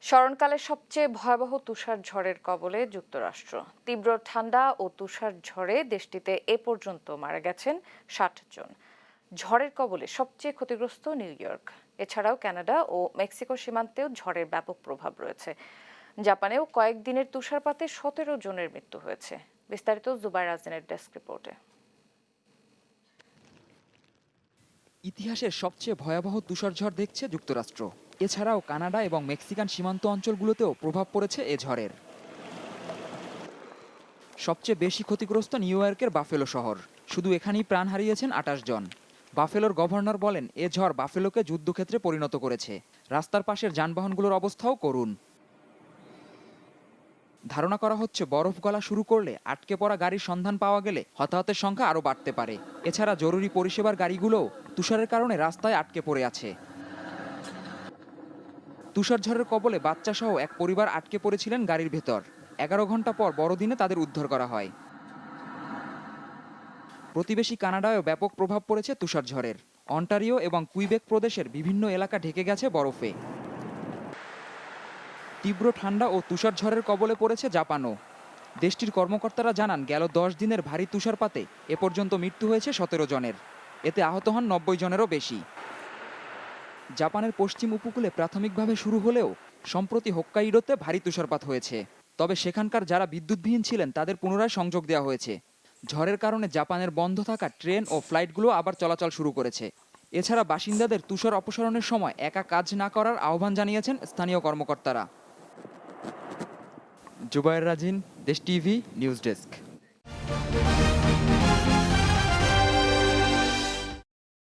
স্মরণকালের সবচেয়ে ভয়াবহ তুষার ঝড়ের কবলে যুক্তরাষ্ট্র। তীব্র ঠান্ডা ও তুষার ঝড়ে দেশটিতে এ পর্যন্ত মারা গেছেন ৬০ জন। ঝড়ের কবলে সবচেয়ে ক্ষতিগ্রস্ত নিউ ইয়র্ক। এছাড়াও কানাডা ও মেক্সিকো সীমান্তেও ঝড়ের ব্যাপক প্রভাব রয়েছে। জাপানেও কয়েকদিনের তুষারপাতে ১৭ জনের মৃত্যু হয়েছে। বিস্তারিত জুবাইর আজমের ডেস্ক রিপোর্টে। ইতিহাসের সবচেয়ে ভয়াবহ তুষারঝড় দেখছে যুক্তরাষ্ট্র। এছাড়াও কানাডা এবং মেক্সিকান সীমান্ত অঞ্চলগুলোতেও প্রভাব পড়েছে এ ঝড়ের। সবচেয়ে বেশি ক্ষতিগ্রস্ত নিউ ইয়র্কের বাফেলো শহর। শুধু এখানেই প্রাণ হারিয়েছেন ২৮ জন। বাফেলোর গভর্নর বলেন, এ ঝড় বাফেলোকে যুদ্ধক্ষেত্রে পরিণত করেছে। রাস্তার পাশের যানবাহনগুলোর অবস্থাও করুণ। ধারণা করা হচ্ছে বরফ গলা শুরু করলে আটকে পড়া গাড়ির সন্ধান পাওয়া গেলে হতাহতের সংখ্যা আরও বাড়তে পারে। এছাড়া জরুরি পরিষেবার গাড়িগুলোও তুষারের কারণে রাস্তায় আটকে পড়ে আছে। তুষারঝড়ের কবলে বাচ্চাসহ এক পরিবার আটকে পড়েছিলেন গাড়ির ভেতর। ১১ ঘন্টা পর বড়দিনে তাদের উদ্ধার করা হয়। প্রতিবেশী কানাডায়ও ব্যাপক প্রভাব পড়েছে তুষারঝড়ের। অন্টারিও এবং কুইবেক প্রদেশের বিভিন্ন এলাকা ঢেকে গেছে বরফে। তীব্র ঠান্ডা ও তুষারঝড়ের কবলে পড়েছে জাপানও। দেশটির কর্মকর্তারা জানান, গেল ১০ দিনের ভারী তুষারপাতে এ পর্যন্ত মৃত্যু হয়েছে ১৭ জনের। এতে আহত হন ৯০ জনেরও বেশি। জাপানের পশ্চিম উপকূলে প্রাথমিকভাবে শুরু হলেও সম্প্রতি হোক্কাইডোতে ভারী তুষারপাত হয়েছে। তবে সেখানকার যারা বিদ্যুৎবিহীন ছিলেন তাদের পুনরায় সংযোগ দেওয়া হয়েছে। ঝড়ের কারণে জাপানের বন্ধ থাকা ট্রেন ও ফ্লাইটগুলো আবার চলাচল শুরু করেছে। এছাড়া বাসিন্দাদের তুষার অপসারণের সময় একা কাজ না করার আহ্বান জানিয়েছেন স্থানীয় কর্মকর্তারা। জুবায়ের রাজিন, দেশ টিভি নিউজ ডেস্ক।